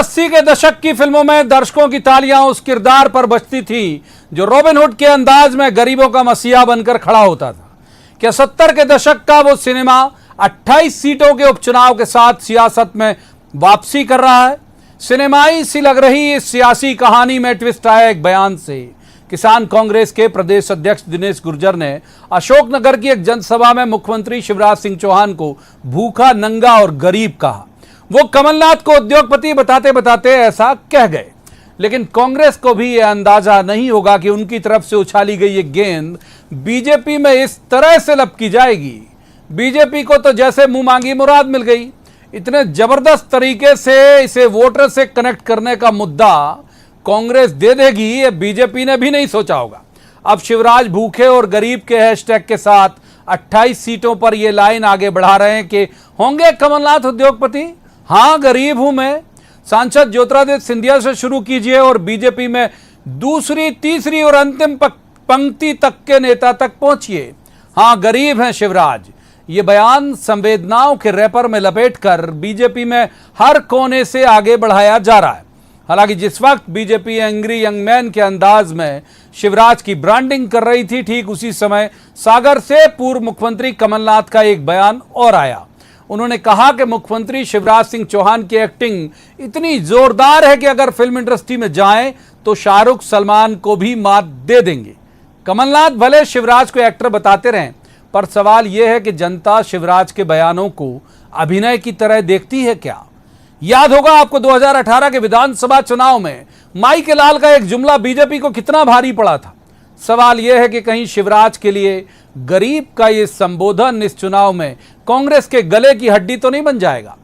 70-80 के दशक की फिल्मों में दर्शकों की तालियां उस किरदार पर बजती थी जो रॉबिन हुड के अंदाज में गरीबों का मसीहा बनकर खड़ा होता था। क्या 70 के दशक का वो सिनेमा 28 सीटों के उपचुनाव के साथ सियासत में वापसी कर रहा है? सिनेमाई सी लग रही इस सियासी कहानी में ट्विस्ट आया एक बयान से। किसान कांग्रेस के प्रदेश अध्यक्ष दिनेश गुर्जर ने अशोकनगर की एक जनसभा में मुख्यमंत्री शिवराज सिंह चौहान को भूखा, नंगा और गरीब कहा। वो कमलनाथ को उद्योगपति बताते बताते ऐसा कह गए, लेकिन कांग्रेस को भी यह अंदाजा नहीं होगा कि उनकी तरफ से उछाली गई ये गेंद बीजेपी में इस तरह से लपकी जाएगी। बीजेपी को तो जैसे मुंह मांगी मुराद मिल गई। इतने जबरदस्त तरीके से इसे वोटर से कनेक्ट करने का मुद्दा कांग्रेस दे देगी, ये बीजेपी ने भी नहीं सोचा होगा। अब शिवराज भूखे और गरीब के हैशटैग के साथ 28 सीटों पर यह लाइन आगे बढ़ा रहे हैं कि होंगे कमलनाथ उद्योगपति। हाँ, गरीब हूं मैं। सांसद ज्योतिरादित्य सिंधिया से शुरू कीजिए और बीजेपी में दूसरी, तीसरी और अंतिम पंक्ति तक के नेता तक पहुंचिए। हाँ, गरीब हैं शिवराज। ये बयान संवेदनाओं के रैपर में लपेटकर बीजेपी में हर कोने से आगे बढ़ाया जा रहा है। हालांकि जिस वक्त बीजेपी एंग्री यंग मैन के अंदाज में शिवराज की ब्रांडिंग कर रही थी, ठीक उसी समय सागर से पूर्व मुख्यमंत्री कमलनाथ का एक बयान और आया। उन्होंने कहा कि मुख्यमंत्री शिवराज सिंह चौहान की एक्टिंग इतनी जोरदार है कि अगर फिल्म इंडस्ट्री में जाएं तो शाहरुख, सलमान को भी मात दे देंगे। कमलनाथ भले शिवराज को एक्टर बताते रहें, पर सवाल यह है कि जनता शिवराज के बयानों को अभिनय की तरह देखती है क्या? याद होगा आपको 2018 के विधानसभा चुनाव में माई के लाल का एक जुमला बीजेपी को कितना भारी पड़ा था। सवाल यह है कि कहीं शिवराज के लिए गरीब का ये संबोधन इस चुनाव में कांग्रेस के गले की हड्डी तो नहीं बन जाएगा?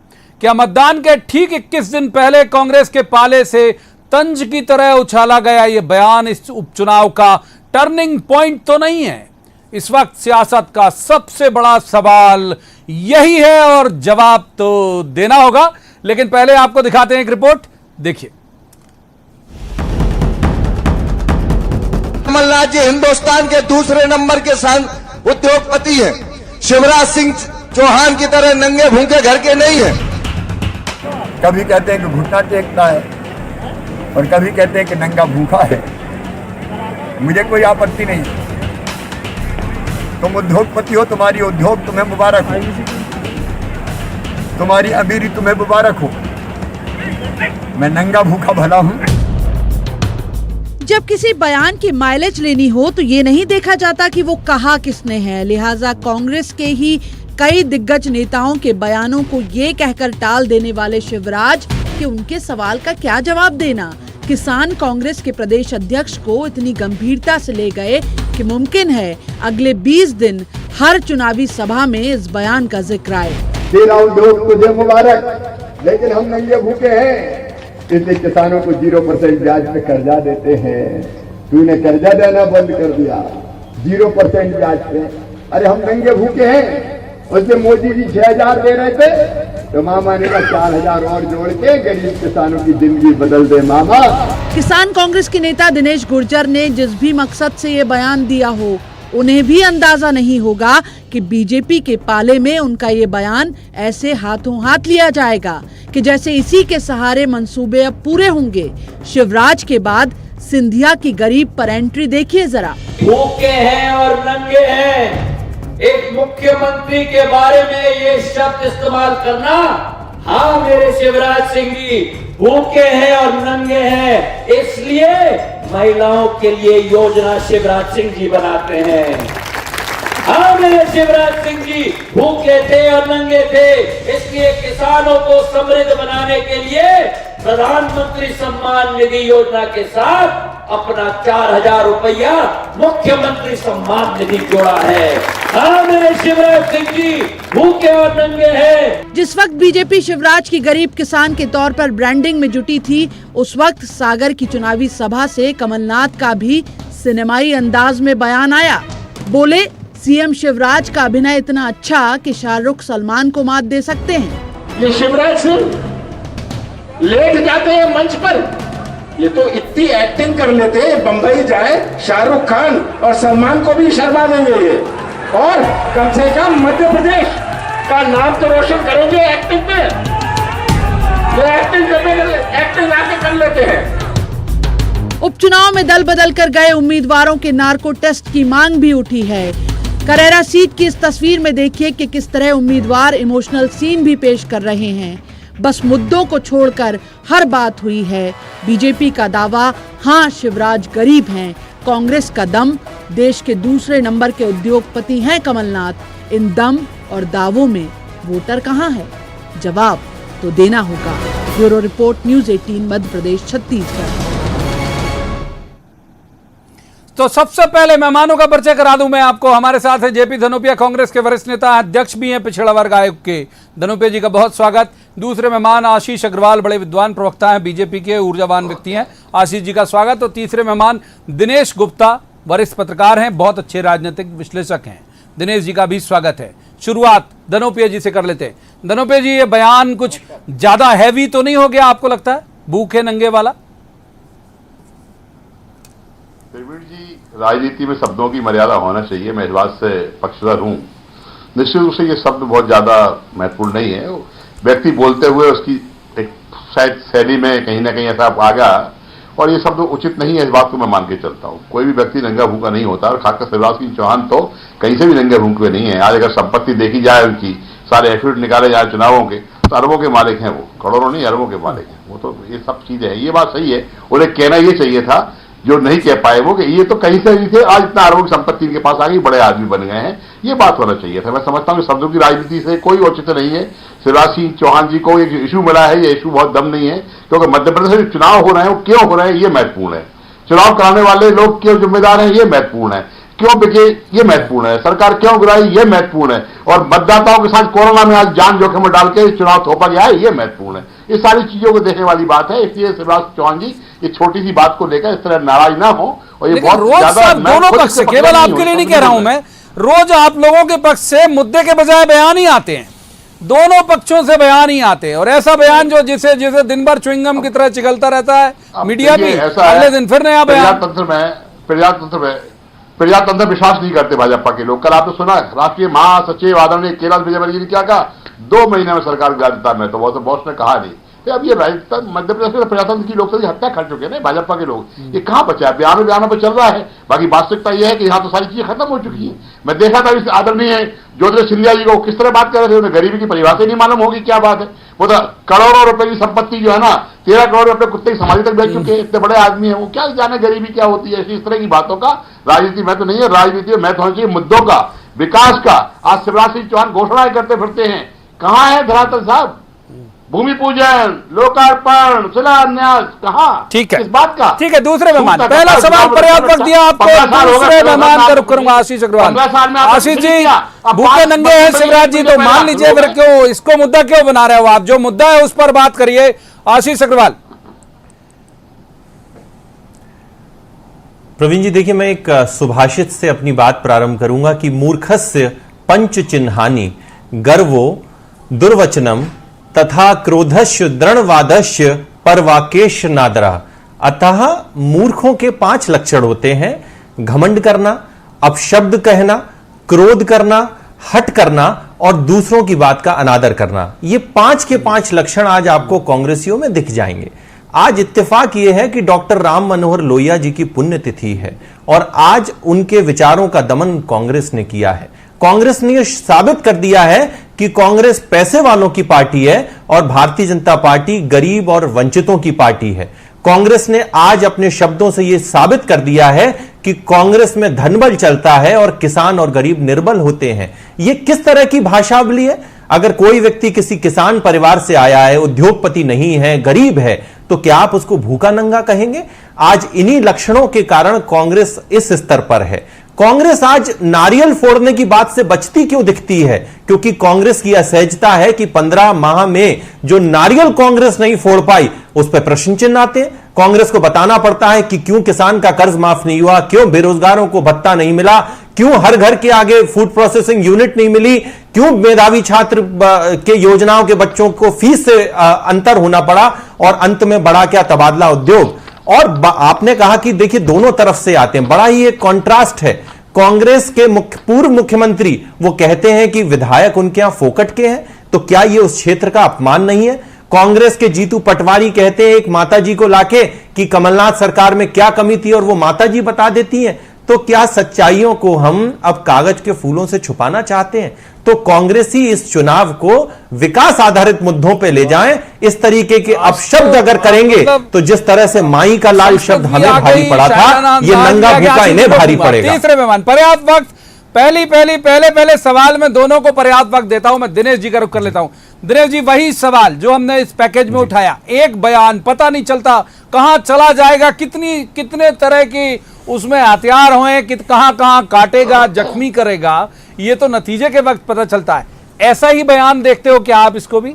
क्या मतदान के ठीक 21 दिन पहले कांग्रेस के पाले से तंज की तरह उछाला गया ये बयान इस उपचुनाव का टर्निंग पॉइंट तो नहीं है? इस वक्त सियासत का सबसे बड़ा सवाल यही है और जवाब तो देना होगा। लेकिन पहले आपको दिखाते हैं एक रिपोर्ट, देखिए। कमलनाथ जी हिंदुस्तान के दूसरे नंबर के उद्योगपति हैं। शिवराज सिंह चौहान की तरह नंगे भूखे घर के नहीं हैं। कभी कहते हैं कि घुटना टेकता है और कभी कहते हैं कि नंगा भूखा है। मुझे कोई आपत्ति नहीं। तुम उद्योगपति हो, तुम्हारी उद्योग तुम्हें मुबारक हो, तुम्हारी अमीरी तुम्हें मुबारक हो। मैं नंगा भूखा भला हूं। जब किसी बयान की माइलेज लेनी हो तो ये नहीं देखा जाता कि वो कहा किसने है। लिहाजा कांग्रेस के ही कई दिग्गज नेताओं के बयानों को ये कहकर टाल देने वाले शिवराज कि उनके सवाल का क्या जवाब देना, किसान कांग्रेस के प्रदेश अध्यक्ष को इतनी गंभीरता से ले गए कि मुमकिन है अगले 20 दिन हर चुनावी सभा में इस बयान का जिक्र आए। तेरा उद्योग तुझे मुबारक, लेकिन हम नंगे भूखे हैं। इसलिए किसानों को 0% ब्याज पे कर्जा देते हैं। तूने कर्जा देना बंद कर दिया 0% ब्याज पे। अरे हम नंगे भूखे हैं। उससे मोदी जी 6,000 दे रहे थे तो मामा ने कहा 4,000 और जोड़ के गरीब किसानों की जिंदगी बदल दे मामा। किसान कांग्रेस के नेता दिनेश गुर्जर ने जिस भी मकसद से ये बयान दिया हो, उन्हें भी अंदाजा नहीं होगा कि बीजेपी के पाले में उनका ये बयान ऐसे हाथों हाथ लिया जाएगा कि जैसे इसी के सहारे मंसूबे अब पूरे होंगे। शिवराज के बाद सिंधिया की गरीब पर एंट्री देखिए जरा। भूखे हैं और नंगे हैं, एक मुख्यमंत्री के बारे में ये शब्द इस्तेमाल करना। हाँ मेरे शिवराज सिंह जी भूखे हैं और नंगे हैं, इसलिए महिलाओं के लिए योजना शिवराज सिंह जी बनाते हैं। हाँ मेरे शिवराज सिंह जी भूखे थे और नंगे थे, इसलिए किसानों को समृद्ध बनाने के लिए प्रधानमंत्री सम्मान निधि योजना के साथ अपना 4,000 रुपया मुख्यमंत्री सम्मान निधि जोड़ा है। हाँ मेरे शिवराज सिंह जी भूखे और नंगे हैं। जिस वक्त बीजेपी शिवराज की गरीब किसान के तौर पर ब्रांडिंग में जुटी थी, उस वक्त सागर की चुनावी सभा से कमलनाथ का भी सिनेमाई अंदाज में बयान आया। बोले सीएम शिवराज का अभिनय इतना अच्छा कि शाहरुख, सलमान को मात दे सकते हैं। ये शिवराज सिंह लेट जाते हैं मंच पर, ये तो इतनी एक्टिंग कर लेते हैं, बंबई जाए शाहरुख खान और सलमान को भी शर्मा देंगे ये, और कम से कम मध्य प्रदेश का नाम तो रोशन करेंगे एक्टिंग में। ये एक्टिंग करने देते हैं। उपचुनाव में दल बदल कर गए उम्मीदवारों के नार्को टेस्ट की मांग भी उठी है। करेरा सीट की इस तस्वीर में देखिए कि किस तरह उम्मीदवार इमोशनल सीन भी पेश कर रहे हैं। बस मुद्दों को छोड़कर हर बात हुई है। बीजेपी का दावा, हाँ शिवराज गरीब हैं। कांग्रेस का दम, देश के दूसरे नंबर के उद्योगपति हैं कमलनाथ। इन दम और दावों में वोटर कहाँ है? जवाब तो देना होगा। Bureau report, news 18 Madhya Pradesh, Chhattisgarh. तो सबसे पहले मेहमानों का परिचय करा दूं मैं आपको। हमारे साथ है जेपी धनोपिया, कांग्रेस के वरिष्ठ नेता, अध्यक्ष भी हैं पिछड़ा वर्ग आयोग के। धनोपिया जी का बहुत स्वागत। दूसरे मेहमान आशीष अग्रवाल, बड़े विद्वान प्रवक्ता हैं, बीजेपी के ऊर्जावान व्यक्ति हैं, आशीष जी का स्वागत। और तीसरे मेहमान दिनेश गुप्ता, वरिष्ठ पत्रकार हैं, बहुत अच्छे राजनीतिक विश्लेषक हैं, दिनेश जी का भी स्वागत है। शुरुआत धनोपिया जी से कर लेते हैं। धनोपिया जी, ये बयान कुछ ज्यादा हैवी तो नहीं हो गया आपको लगता है, भूखे नंगे वाला? प्रवीण जी, राजनीति में शब्दों की मर्यादा होना चाहिए, मैं इस बात से पक्षधर हूं। निश्चित रूप से ये शब्द बहुत ज्यादा महत्वपूर्ण नहीं है। व्यक्ति बोलते हुए उसकी एक शायद शैली में कहीं ना कहीं ऐसा आ गया, और ये शब्द उचित नहीं है, इस बात को मैं मान के चलता हूं। कोई भी व्यक्ति नंगा भूखा नहीं होता, और खासकर शिवराज सिंह चौहान तो कहीं से भी नंगे भूखे नहीं है। आज अगर संपत्ति देखी जाए, उनकी सारे एफिडेविट निकाले जाए चुनावों के, तो अरबों के मालिक हैं वो, करोड़ों नहीं अरबों के मालिक हैं वो। तो ये सब चीजें हैं, ये बात सही है। उन्हें कहना ये चाहिए था जो नहीं कह पाए वो, कि ये तो कहीं से नहीं थे, आज इतना अरबों की संपत्ति इनके पास आ गई, बड़े आदमी बन गए हैं। ये बात होना चाहिए था। मैं समझता हूँ कि शब्दों की राजनीति से कोई औचित्य नहीं है। शिवराज सिंह चौहान जी को एक इशू मिला है, ये इशू बहुत दम नहीं है, क्योंकि मध्य प्रदेश में चुनाव हो रहे हैं, वो क्यों हो रहे हैं ये महत्वपूर्ण है। चुनाव कराने वाले लोग क्यों जिम्मेदार हैं ये महत्वपूर्ण है। क्यों बिके ये महत्वपूर्ण है। सरकार क्यों गिराई ये महत्वपूर्ण है। और मतदाताओं के साथ कोरोना में आज जान जोखिम में डाल के चुनाव थोपा गया है, ये महत्वपूर्ण है। ये सारी चीजों को देखने वाली बात है। इसलिए शिवराज चौहान जी ये छोटी सी बात को लेकर इस तरह नाराज ना हो। और ये बहुत रोज ज्यादा दोनों पक्ष से, केवल आपके लिए नहीं कह रहा हूं मैं, रोज आप लोगों के पक्ष से मुद्दे के बजाय बयान ही आते हैं, दोनों पक्षों से बयान ही आते हैं। और ऐसा बयान जो जिसे दिन भर च्युइंगम की तरह चिगलता रहता है मीडिया भी, अगले दिन फिर नया बयान। प्रजातंत्र विश्वास नहीं करते भाजपा के लोग। कल आपने सुना राष्ट्रीय महासचिव आदरणीय कैलाश विजयवर्गीय ने क्या कहा, 2 महीने में सरकार गिरता में, तो बॉस ने कहा नहीं। तो अब ये राजस्थान मध्य प्रदेश में प्रजातंत्र की लोकतंत्र की हत्या कर चुके हैं भाजपा के लोग। ये कहां बचा है? बयानों पर चल रहा है। बाकी वास्तविकता यह है कि यहाँ तो सारी चीजें खत्म हो चुकी है। मैं देखा था इस आदरणीय ज्योतिरादित्य सिंधिया जी को किस तरह बात कर रहे थे, उन्हें गरीबी की परिभाषा नहीं मालूम होगी क्या बात है। वो तो करोड़ों रुपए की संपत्ति जो है ना, 13 करोड़ रुपए कुत्ते की समाधि तक बेच चुके हैं, इतने बड़े आदमी है वो, क्या जाने गरीबी क्या होती है। इस तरह की बातों का राजनीति में तो नहीं है। राजनीति में महत्व होना चाहिए मुद्दों का, विकास का। आज शिवराज सिंह चौहान घोषणाएं करते फिरते हैं, कहां है धरातल साहब? भूमि पूजन, लोकार्पण, शिलान्यास कहां? ठीक है, इस बात का। ठीक है। दूसरे मेहमान, पहला सवाल पर्याप्त वक्त दिया आपको, दूसरे मेहमान का रुख करूंगा आशीष अग्रवाल। आशीष जी, भूखे नंगे हैं शिवराज जी, तो मान लीजिए फिर क्यों इसको मुद्दा क्यों बना रहे हो आप? जो मुद्दा है उस पर बात करिए, आशीष अग्रवाल। प्रवीण जी, देखिए, मैं एक सुभाषित से अपनी बात प्रारंभ करूंगा कि मूर्खस्य पंच चिन्हानि गर्वो दुर्वचनम तथा क्रोधस्य दृढ़वादस्य परवाकेश नादरा। अतः मूर्खों के 5 लक्षण होते हैं: घमंड करना, अपशब्द कहना, क्रोध करना, हट करना और दूसरों की बात का अनादर करना। ये 5 के 5 लक्षण आज आपको कांग्रेसियों में दिख जाएंगे। आज इत्तेफाक यह है कि डॉक्टर राम मनोहर लोहिया जी की पुण्यतिथि है और आज उनके विचारों का दमन कांग्रेस ने किया है। कांग्रेस ने यह साबित कर दिया है कि कांग्रेस पैसे वालों की पार्टी है और भारतीय जनता पार्टी गरीब और वंचितों की पार्टी है। कांग्रेस ने आज अपने शब्दों से यह साबित कर दिया है कि कांग्रेस में धनबल चलता है और किसान और गरीब निर्बल होते हैं। यह किस तरह की भाषावली है? अगर कोई व्यक्ति किसी किसान परिवार से आया है, उद्योगपति नहीं है, गरीब है, तो क्या आप उसको भूखा नंगा कहेंगे? आज इन्हीं लक्षणों के कारण कांग्रेस इस स्तर पर है। कांग्रेस आज नारियल फोड़ने की बात से बचती क्यों दिखती है? क्योंकि कांग्रेस की असहजता है कि 15 माह में जो नारियल कांग्रेस नहीं फोड़ पाई उस पर प्रश्न चिन्ह आते हैं। कांग्रेस को बताना पड़ता है कि क्यों किसान का कर्ज माफ नहीं हुआ, क्यों बेरोजगारों को भत्ता नहीं मिला, क्यों हर घर के आगे फूड प्रोसेसिंग यूनिट नहीं मिली, क्यों मेधावी छात्र के योजनाओं के बच्चों को फीस से अंतर होना पड़ा और अंत में बढ़ा क्या तबादला उद्योग। और आपने कहा कि देखिए दोनों तरफ से आते हैं, बड़ा ही एक कॉन्ट्रास्ट है। कांग्रेस के पूर्व मुख्यमंत्री वो कहते हैं कि विधायक उनके यहां फोकट के हैं, तो क्या ये उस क्षेत्र का अपमान नहीं है? कांग्रेस के जीतू पटवारी कहते हैं एक माताजी को लाके कि कमलनाथ सरकार में क्या कमी थी और वो माताजी बता देती हैं। तो क्या सच्चाइयों को हम अब कागज के फूलों से छुपाना चाहते हैं? तो कांग्रेसी इस चुनाव को विकास आधारित मुद्दों पे ले जाएं। इस तरीके के अपशब्द अगर करेंगे तो जिस तरह से माई का लाल शब्द हमें भारी पड़ा था, ये नंगा भूखा इन्हें भारी पड़ेगा। तीसरे मेहमान पर्याप्त वक्त, पहले सवाल में दोनों को पर्याप्त वक्त देता हूं। मैं दिनेश जी का रुख कर लेता हूं। दिनेश जी, वही सवाल जो हमने इस पैकेज में उठाया, एक बयान, पता नहीं चलता कहां चला जाएगा, कितने तरह की उसमें हथियार हों, कहां काटेगा, जख्मी करेगा, ये तो नतीजे के वक्त पता चलता है। ऐसा ही बयान देखते हो क्या आप इसको भी?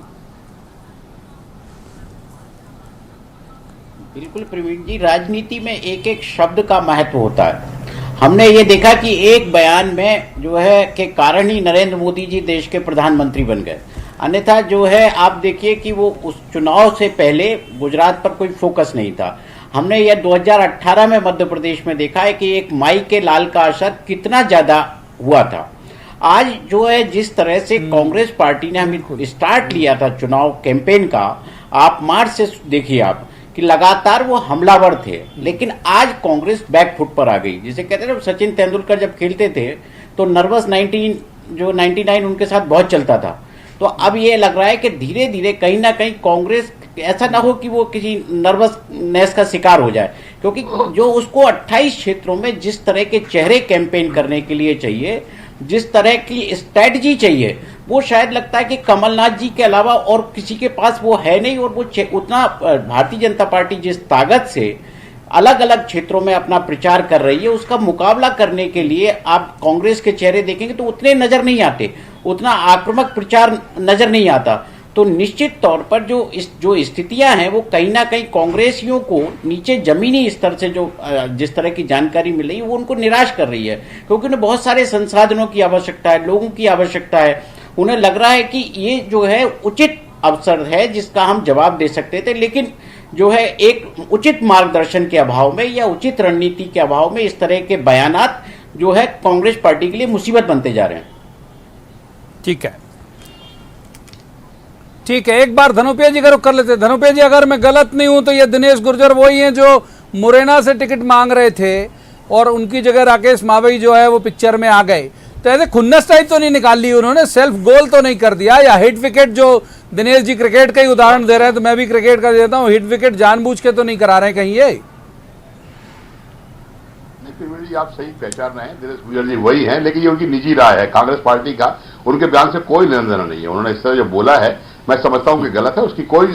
बिल्कुल प्रवीण जी, राजनीति में एक एक शब्द का महत्व होता है। हमने ये देखा कि एक बयान में जो है के कारण ही नरेंद्र मोदी जी देश के प्रधानमंत्री बन गए। अन्यथा जो है आप देखिए कि वो उस चुनाव से पहले गुजरात पर कोई फोकस नहीं था। हमने ये 2018 में मध्य प्रदेश में देखा है कि एक माई के लाल का असर कितना ज्यादा हुआ था। आज जो है जिस तरह से कांग्रेस पार्टी ने हमें स्टार्ट लिया था चुनाव कैंपेन का, आप मार्च से देखिए आप कि लगातार वो हमलावर थे, लेकिन आज कांग्रेस बैकफुट पर आ गई। जिसे कहते हैं सचिन तेंदुलकर जब खेलते थे तो नर्वस 99 उनके साथ बहुत चलता था। तो अब ये लग रहा है कि धीरे धीरे कहीं ना कहीं कांग्रेस, ऐसा ना हो कि वो किसी नर्वसनेस का शिकार हो जाए, क्योंकि जो उसको 28 क्षेत्रों में जिस तरह के चेहरे कैंपेन करने के लिए चाहिए, जिस तरह की स्ट्रेटजी चाहिए, वो शायद लगता है कि कमलनाथ जी के अलावा और किसी के पास वो है नहीं। और वो उतना भारतीय जनता पार्टी जिस ताकत से अलग अलग क्षेत्रों में अपना प्रचार कर रही है, उसका मुकाबला करने के लिए आप कांग्रेस के चेहरे देखेंगे तो उतने नजर नहीं आते, उतना आक्रामक प्रचार नजर नहीं आता। तो निश्चित तौर पर जो स्थितियां हैं वो कहीं ना कहीं कांग्रेसियों को नीचे जमीनी स्तर से जो जिस तरह की जानकारी मिल रही है वो उनको निराश कर रही है, क्योंकि उन्हें बहुत सारे संसाधनों की आवश्यकता है, लोगों की आवश्यकता है। उन्हें लग रहा है कि ये जो है उचित अवसर है जिसका हम जवाब दे सकते थे, लेकिन जो है एक उचित मार्गदर्शन के अभाव में या उचित रणनीति के अभाव में इस तरह के बयानात जो है कांग्रेस पार्टी के लिए मुसीबत बनते जा रहे हैं। ठीक है, एक बार धनुप्रिया जी का रुख कर लेते हैं। धनुप्रिया जी, अगर मैं गलत नहीं हूं तो ये दिनेश गुर्जर वही हैं जो मुरैना से टिकट मांग रहे थे और उनकी जगह राकेश मावई जो है वो पिक्चर में आ गए। तो ऐसे खुन्नस टाइप तो नहीं निकाल ली उन्होंने, सेल्फ गोल तो नहीं कर दिया, या हिट विकेट जो दिनेश जी क्रिकेट का ही उदाहरण दे रहे हैं तो मैं भी क्रिकेट का देता हूं, हिट विकेट जानबूझ के तो नहीं करा रहे हैं कहीं ये? नहीं जी, आप सही पहचान रहे हैं, दिनेश गुर्जर जी वही हैं, लेकिन ये उनकी निजी राय है कांग्रेस पार्टी का, उनके बयान से कोई लेना देना नहीं है। उन्होंने इस तरह जो बोला है मैं समझता हूं कि गलत है, उसकी कोई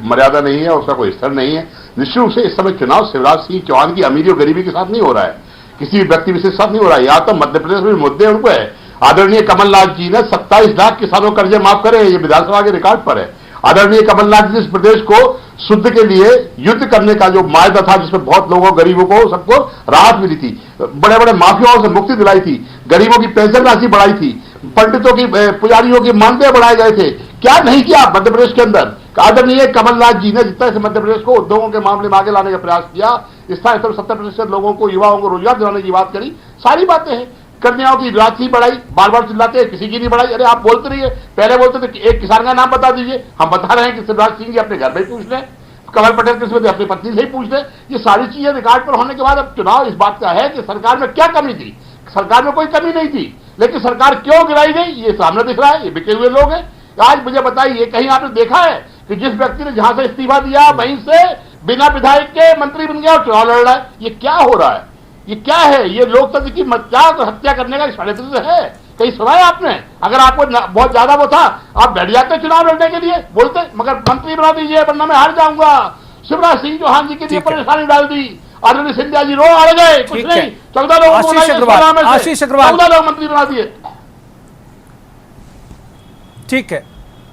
मर्यादा नहीं है, उसका कोई स्तर नहीं है। निश्चित रूप से इस समय चुनाव शिवराज सिंह चौहान की अमीरी और गरीबी के साथ नहीं हो रहा है, किसी व्यक्ति विशेष के साथ नहीं हो रहा है। यहाँ तो मध्य प्रदेश में मुद्दे उन पर है। आदरणीय कमलनाथ जी ने 27 लाख किसानों कर्जे माफ करे, ये विधानसभा के रिकॉर्ड पर है। आदरणीय कमलनाथ जी इस प्रदेश को शुद्ध के लिए युद्ध करने का जो मायदा था, जिसमें बहुत लोगों, गरीबों को, सबको राहत मिली थी, बड़े बड़े माफियाओं से मुक्ति दिलाई थी, गरीबों की पेंशन राशि बढ़ाई थी, पंडितों की, पुजारियों की मानदेय बढ़ाए गए थे। क्या नहीं किया मध्य प्रदेश के अंदर? आदरणीय कमलनाथ जी ने जिस तरह से मध्य प्रदेश को उद्योगों के मामले में आगे लाने का प्रयास किया, स्थानीय स्तर 70% लोगों को, युवाओं को रोजगार दिलाने की बात करी, सारी बातें हैं। कन्याओं की राशि बढ़ाई, बार बार चिल्लाते हैं, किसी की नहीं बढ़ाई। अरे आप बोलते रहिए, पहले बोलते थे एक किसान का नाम बता दीजिए, हम बता रहे हैं कि शिवराज सिंह जी अपने घर में पूछ लें, कमल पटेल किस्मत अपनी पत्नी से ही पूछ लें। ये सारी चीजें रिकॉर्ड पर होने के बाद अब चुनाव इस बात का है कि सरकार में क्या कमी थी। सरकार में कोई कमी नहीं थी, लेकिन सरकार क्यों गिराई गई ये सामने दिख रहा है। ये बिके हुए लोग हैं। आज मुझे बताइए, कहीं आपने देखा है कि जिस व्यक्ति ने जहां से इस्तीफा दिया वहीं से बिना विधायक के मंत्री बन गया और चुनाव लड़ रहा है? ये क्या हो रहा है? ये क्या है? ये लोकतंत्र की मजाक हत्या करने का षड्यंत्र है। कहीं सुना है आपने? अगर आपको बहुत ज्यादा वो था, आप बैठ जाते चुनाव लड़ने के लिए, बोलते मगर मंत्री बना दीजिए वरना मैं हार जाऊंगा। शिवराज सिंह चौहान जी के लिए परेशानी डाल दी। आदरणीय सिंधिया जी रो आ गए, कुछ नहीं, 14 लोग आशीष अग्रवाल 14 लोग मंत्री बना दिए। ठीक है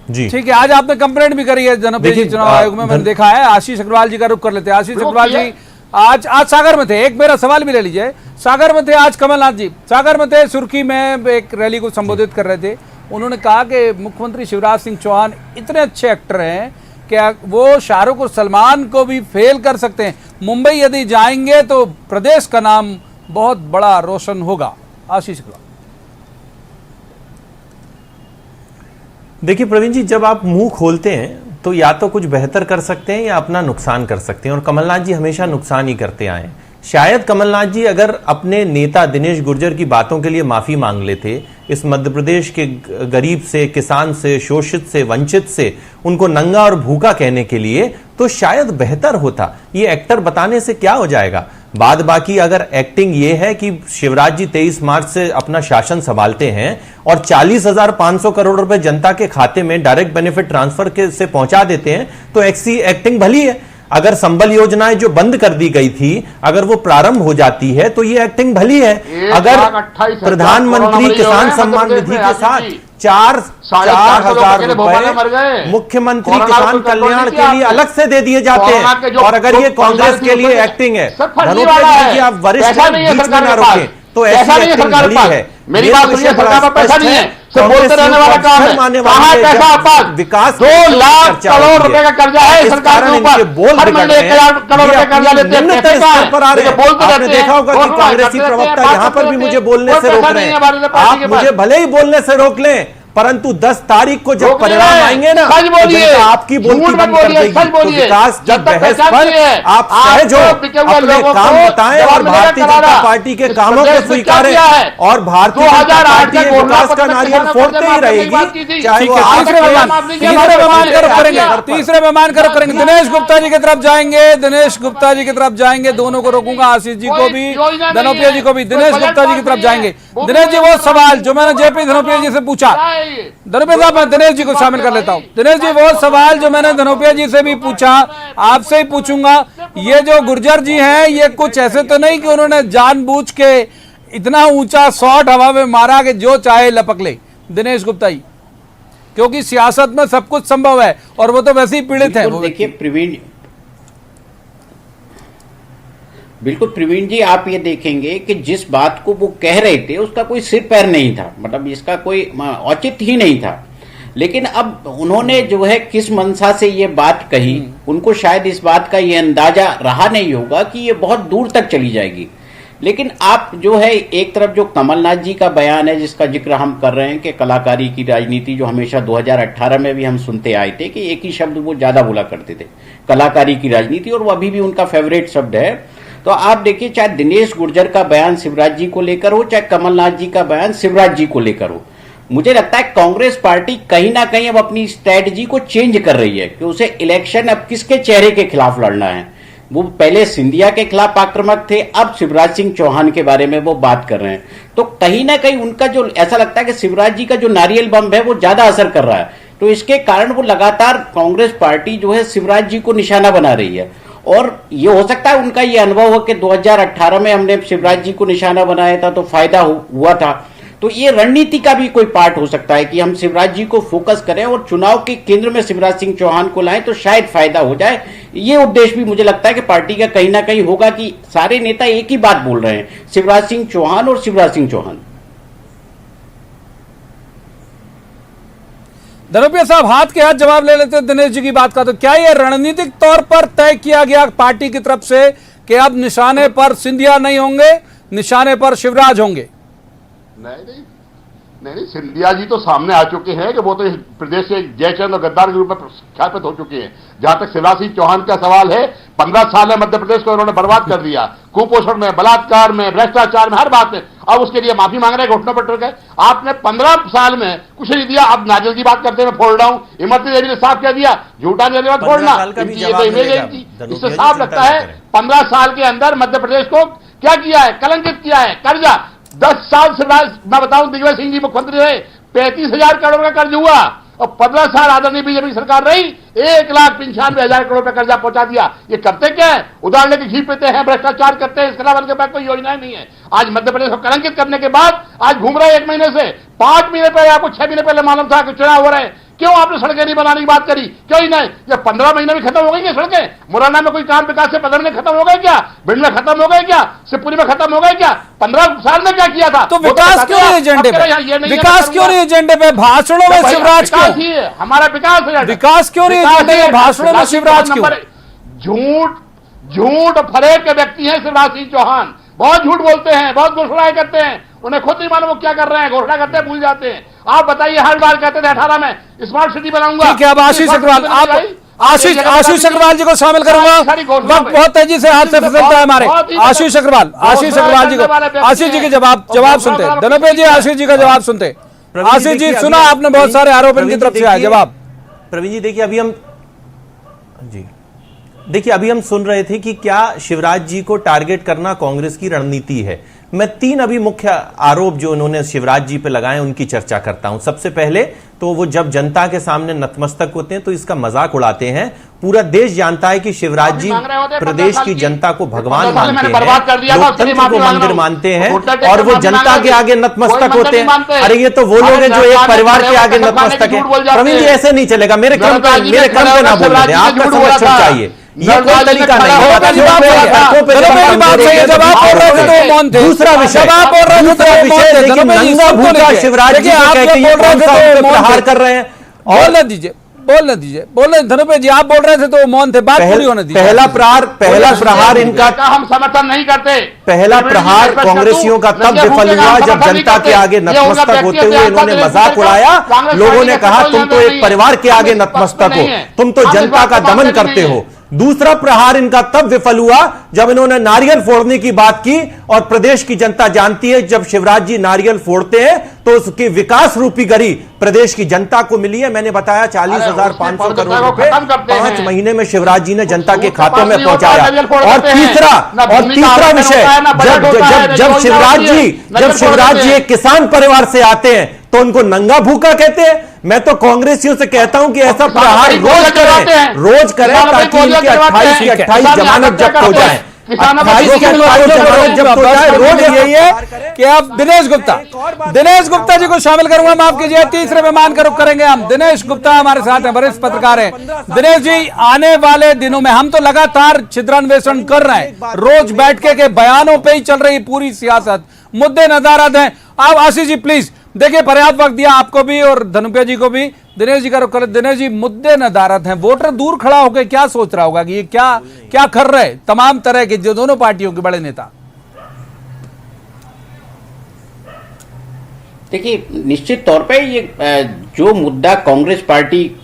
जी, ठीक है। आज आपने कंप्लेंट भी करी है जनप्रतिनिधि चुनाव आयोग में, मैंने देखा है। आशीष अग्रवाल जी का रुख कर लेते हैं। आशीष अग्रवाल जी आज सागर में थे, एक मेरा सवाल भी ले लीजिए। सागर में थे आज कमलनाथ जी, सागर में थे, सुर्खी में एक रैली को संबोधित कर रहे थे। उन्होंने कहा कि मुख्यमंत्री शिवराज सिंह चौहान इतने अच्छे एक्टर हैं कि वो शाहरुख और सलमान को भी फेल कर सकते हैं। मुंबई यदि जाएंगे तो प्रदेश का नाम बहुत बड़ा रोशन होगा। आशीष अग्रवाल, देखिए प्रवीण जी, जब आप मुंह खोलते हैं तो या तो कुछ बेहतर कर सकते हैं या अपना नुकसान कर सकते हैं, और कमलनाथ जी हमेशा नुकसान ही करते आए हैं। शायद कमलनाथ जी अगर अपने नेता दिनेश गुर्जर की बातों के लिए माफी मांग लेते, इस मध्य प्रदेश के गरीब से, किसान से, शोषित से, वंचित से उनको नंगा और भूखा कहने के लिए, तो शायद बेहतर होता। ये एक्टर बताने से क्या हो जाएगा। बाद बाकी अगर एक्टिंग ये है कि शिवराज जी 23 मार्च से अपना शासन संभालते हैं और 40,500 करोड़ रुपए जनता के खाते में डायरेक्ट बेनिफिट ट्रांसफर के से पहुंचा देते हैं, तो ऐसी एक्टिंग भली है। अगर संबल योजनाएं जो बंद कर दी गई थी अगर वो प्रारंभ हो जाती है तो ये एक्टिंग भली है। अगर प्रधानमंत्री किसान सम्मान निधि के साथ 4,000 रुपए मुख्यमंत्री किसान कल्याण के लिए अलग से दे दिए जाते हैं, और अगर ये कांग्रेस के लिए एक्टिंग है, धनोपा जी आप वरिष्ठ बीच में ना रोकें, तो ऐसी एक्टिंग भली है। मेरी बात सुनिए, सरकार में पैसा नहीं है, सिर्फ बोलते रहने वाला काम है। कहां है पैसा आपका? विकास 2 लाख करोड़ रुपए का कर्जा है सरकार के ऊपर, हर महीने 1,000 करोड़ रुपए कर्जा लेते हैं। पैसे कहां है? बोलते रहते हैं। देखा होगा कि कांग्रेसी प्रवक्ता यहां पर भी मुझे बोलने से रोक रहे हैं। आप मुझे भले ही बोलने से रोक लें, परंतु 10 तारीख को जब परिणाम आएंगे ना, सच बोलिए, आपकी बोलती बंद कर देगी। तो विकास की बहस पर आप सहज हो, अपने काम बताएं और भारतीय जनता पार्टी के कामों को स्वीकारें, और भारतीय जनता पार्टी विकास का नारियल फोड़ते ही रहेगी, चाहे वो तीसरे मेहमान का रुख करेंगे। दिनेश गुप्ता जी की तरफ जाएंगे, दिनेश गुप्ता जी की तरफ जाएंगे, दोनों को रोकूंगा, आशीष जी को भी, धनोपिया जी को भी। दिनेश गुप्ता जी की तरफ जाएंगे। दिनेश जी, वो सवाल जो मैंने जेपी धनोपिया जी से पूछा, धनोपिया साहब मैं दिनेश जी को शामिल कर लेता हूं। दिनेश जी, वो सवाल जो मैंने धनोपिया जी से भी पूछा, आपसे ही पूछूंगा। ये जो गुर्जर जी हैं, ये कुछ ऐसे तो नहीं कि उन्होंने जानबूझ के इतना ऊंचा शॉट हवा में मारा कि जो चाहे लपक ले? दिनेश गुप्ता जी, क्योंकि सियासत में सब कुछ संभव है और वो तो वैसे ही पीड़ित है। देखिए प्रवीण, बिल्कुल प्रवीण जी, आप ये देखेंगे कि जिस बात को वो कह रहे थे उसका कोई सिर पैर नहीं था, मतलब इसका कोई औचित्य ही नहीं था। लेकिन अब उन्होंने जो है किस मंशा से ये बात कही, उनको शायद इस बात का ये अंदाजा रहा नहीं होगा कि ये बहुत दूर तक चली जाएगी। लेकिन आप जो है एक तरफ जो कमलनाथ जी का बयान है जिसका जिक्र हम कर रहे हैं कि कलाकारी की राजनीति, जो हमेशा 2018 में भी हम सुनते आए थे कि एक ही शब्द वो ज्यादा बोला करते थे, कलाकारी की राजनीति, और वो अभी भी उनका फेवरेट शब्द है। तो आप देखिए, चाहे दिनेश गुर्जर का बयान शिवराज जी को लेकर हो, चाहे कमलनाथ जी का बयान शिवराज जी को लेकर हो, मुझे लगता है कांग्रेस पार्टी कहीं ना कहीं अब अपनी स्ट्रेटजी को चेंज कर रही है कि उसे इलेक्शन अब किसके चेहरे के खिलाफ लड़ना है। वो पहले सिंधिया के खिलाफ आक्रामक थे, अब शिवराज सिंह चौहान के बारे में वो बात कर रहे हैं। तो कहीं ना कहीं उनका जो ऐसा लगता है कि शिवराज जी का जो नारियल बम है वो ज्यादा असर कर रहा है। तो इसके कारण वो लगातार कांग्रेस पार्टी जो है शिवराज जी को निशाना बना रही है। और ये हो सकता है उनका ये अनुभव हो कि 2018 में हमने शिवराज जी को निशाना बनाया था तो फायदा हुआ था। तो ये रणनीति का भी कोई पार्ट हो सकता है कि हम शिवराज जी को फोकस करें और चुनाव के केंद्र में शिवराज सिंह चौहान को लाएं तो शायद फायदा हो जाए। ये उद्देश्य भी मुझे लगता है कि पार्टी का कहीं ना कहीं होगा कि सारे नेता एक ही बात बोल रहे हैं, शिवराज सिंह चौहान और शिवराज सिंह चौहान। धनोपिया साहब, हाथ के हाथ जवाब ले लेते हैं दिनेश जी की बात का। तो क्या यह रणनीतिक तौर पर तय किया गया पार्टी की तरफ से कि अब निशाने पर सिंधिया नहीं होंगे, निशाने पर शिवराज होंगे? नहीं, सिंधिया जी तो सामने आ चुके हैं कि वो तो इस प्रदेश से जयचंद और गद्दार के रूप में ख्यापित हो चुके हैं। जहां तक शिवराज सिंह चौहान का सवाल है, 15 साल में मध्य प्रदेश को उन्होंने बर्बाद कर दिया, कुपोषण में, बलात्कार में, भ्रष्टाचार में, हर बात में। अब उसके लिए माफी मांग रहे हैं, घुटनों पर टिक गए। आपने 15 साल में कुछ नहीं दिया, अब नारियल की बात करते हैं मैं फोड़ रहा हूं। इमरती देवी ने साफ कह दिया, झूठा नहीं छोड़ना, इससे साफ लगता है 15 साल के अंदर मध्य प्रदेश को क्या किया है, कलंकित किया है। कर्जा 10 साल से मैं बताऊं, दिग्विजय सिंह जी मुख्यमंत्री रहे, 35,000 करोड़ का कर्ज हुआ, और 15 साल आदरणीय बीजेपी सरकार रही, 1,95,000 करोड़ का कर्जा पहुंचा दिया। ये करते क्या है? उधार लेके घी पीते हैं, भ्रष्टाचार करते हैं, इसके अलावा उनके पास कोई योजनाएं नहीं है। आज मध्य प्रदेश को कलंकित करने के बाद आज घूम रहे 1 महीने से, 5 महीने पहले, आपको 6 महीने पहले मालूम था कि चुनाव हो रहे हैं। क्यों आपने सड़कें नहीं बनाने की बात करी? क्यों ही नहीं? ये 15 महीने में खत्म हो गई क्या सड़कें? मुरैना में कोई काम विकास से 15 महीने खत्म हो गए क्या? भिंड में खत्म हो गए क्या? शिवपुरी में खत्म हो गए क्या? 15 साल में क्या किया था? तो विकास क्यों नहीं एजेंडे पे? विकास क्यों नहीं एजेंडे पे? भाषणों में शिवराज क्यों? हमारा विकास है, विकास क्यों नहीं एजेंडे पे? भाषणों में शिवराज क्यों? झूठ फरेब के व्यक्ति हैं शिवराज सिंह चौहान। बहुत झूठ बोलते हैं, बहुत घोषणाएं करते हैं, उन्हें खुद नहीं मालूम वो क्या कर रहे हैं। घोषणा करते हैं, भूल जाते हैं। आप बताइए, हर बार कहते थे 18 में स्मार्ट सिटी बनाऊंगा। ठीक है, अब आशीष अग्रवाल, आप आशीष अग्रवाल जी को शामिल करूंगा। वक्त बहुत तेजी से हाथ से फिसलता है हमारे। आशीष अग्रवाल जी को, आशीष जी के जवाब सुनते हैं। धनोपे जी आशीष जी का जवाब सुनते। आशीष जी सुना आपने, बहुत सारे आरोप इनकी तरफ से आए, जवाब। प्रवीण जी देखिए अभी हम सुन रहे थे कि क्या शिवराज जी को टारगेट करना कांग्रेस की रणनीति है। मैं 3 अभी मुख्य आरोप जो उन्होंने शिवराज जी पे लगाए उनकी चर्चा करता हूं। सबसे पहले तो वो जब जनता के सामने नतमस्तक होते हैं तो इसका मजाक उड़ाते हैं। पूरा देश जानता है कि शिवराज जी प्रदेश की जनता को भगवान मानते हैं, लोकतंत्र को मंदिर मानते हैं और वो जनता के आगे नतमस्तक होते हैं। अरे ये तो वो लोग हैं जो एक परिवार के आगे नतमस्तक है। प्रवीण जी ऐसे नहीं चलेगा, मेरे क्रम पे ना बोल रहे, आपका संरक्षण चाहिए, ये कोई तरीका नहीं है। दूसरा विषय नंगा भूखा शिवराज जी को कहते हैं प्रहार कर रहे हैं। बोलने दीजिए धनुपे जी, आप बोल रहे थे तो वो मौन थे, बात पूरी होने दीजिए। पहला प्रहार इनका हम समर्थन नहीं करते। पहला प्रहार कांग्रेसियों का तब विफल हुआ जब जनता के आगे नतमस्तक होते हुए इन्होंने मजाक उड़ाया। लोगों ने कहा तुम तो एक परिवार के आगे नतमस्तक हो, तुम तो जनता का दमन करते हो। दूसरा प्रहार इनका तब विफल हुआ जब इन्होंने नारियल फोड़ने की बात की और प्रदेश की जनता जानती है जब शिवराज जी नारियल फोड़ते हैं तो उसकी विकास रूपी गरी प्रदेश की जनता को मिली है। मैंने बताया 40,500 करोड़ रुपए 5 महीने में शिवराज जी ने जनता के खातों में पहुंचाया। और तीसरा विषय, जब शिवराज जी एक किसान परिवार से आते हैं तो उनको नंगा भूखा कहते हैं। मैं तो कांग्रेसियों से कहता हूं कि ऐसा प्रहार रोज करें ताकि इनके 28 की 28 जमानत जब्त हो जाए। 28 की 28 जमानत जब्त हो जाए। रोज यही है कि अब दिनेश गुप्ता जी को शामिल करूंगा, माफ कीजिए, तीसरे मेहमान का रुख करेंगे हम। दिनेश गुप्ता हमारे साथ हैं, वरिष्ठ पत्रकार हैं। दिनेश जी, आने वाले दिनों में हम तो लगातार छिद्रान्वेषण कर रहे हैं, रोज बैठके के बयानों पे ही चल रही पूरी सियासत, मुद्दे नदारद हैं। आप आशीष जी प्लीज देखिए, पर्याप्त वक्त दिया आपको भी और धनुपे जी को भी। दिनेश जी का रुख करें। दिनेश जी, मुद्दे नदारद हैं, वोटर दूर खड़ा होकर क्या सोच रहा होगा कि ये क्या कर रहे तमाम तरह के जो दोनों पार्टियों के बड़े नेता? देखिए, निश्चित तौर पे ये जो मुद्दा कांग्रेस पार्टी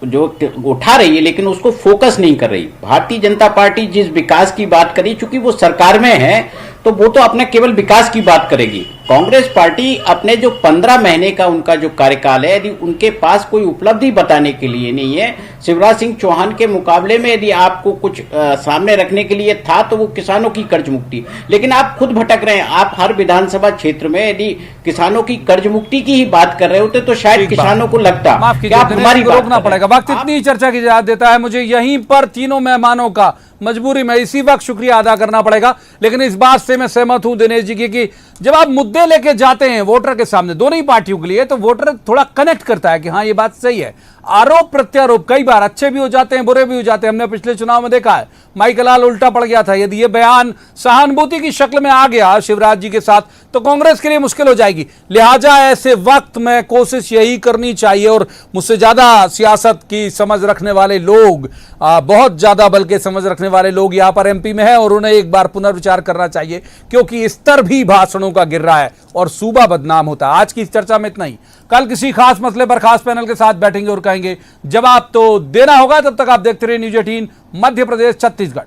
जो उठा रही है लेकिन उसको फोकस नहीं कर रही। भारतीय जनता पार्टी जिस विकास की बात करी, चूंकि वो सरकार में है तो वो तो अपने केवल विकास की बात करेगी। कांग्रेस पार्टी अपने जो 15 महीने का उनका जो कार्यकाल है, यदि उनके पास कोई उपलब्धि बताने के लिए नहीं है, शिवराज सिंह चौहान के मुकाबले में यदि आपको कुछ सामने रखने के लिए था तो वो किसानों की कर्ज मुक्ति। लेकिन आप खुद भटक रहे हैं। आप हर विधानसभा क्षेत्र में यदि किसानों की कर्ज मुक्ति की ही बात कर रहे होते तो शायद किसानों को लगता कि आप हमारी रोकना पड़ेगा। वक्त इतनी चर्चा की इजाजत देता है मुझे यहीं पर तीनों मेहमानों का मजबूरी में इसी वक्त शुक्रिया अदा करना पड़ेगा। लेकिन इस बात से मैं सहमत हूं दिनेश जी की कि जब आप मुद्दे लेके जाते हैं वोटर के सामने दोनों ही पार्टियों के लिए तो वोटर थोड़ा कनेक्ट करता है कि हाँ ये बात सही है। आरोप प्रत्यारोप कई बार अच्छे भी हो जाते हैं, बुरे भी हो जाते हैं। हमने पिछले चुनाव में देखा है, माइकल लाल उल्टा पड़ गया था। यदि ये बयान सहानुभूति की शक्ल में आ गया शिवराज जी के साथ तो कांग्रेस के लिए मुश्किल हो जाएगी। लिहाजा ऐसे वक्त में कोशिश यही करनी चाहिए और मुझसे ज्यादा सियासत की समझ रखने वाले लोग, बहुत ज्यादा बल्कि समझ रखने वाले लोग यहाँ पर एमपी में है और उन्हें एक बार पुनर्विचार करना चाहिए क्योंकि स्तर भी भाषणों का गिर रहा है और सूबा बदनाम होता है। आज की इस चर्चा में इतना ही। कल किसी खास मसले पर खास पैनल के साथ बैठेंगे और कहेंगे जवाब तो देना होगा। तब तक आप देखते रहिए न्यूज़ 18 मध्य प्रदेश छत्तीसगढ़।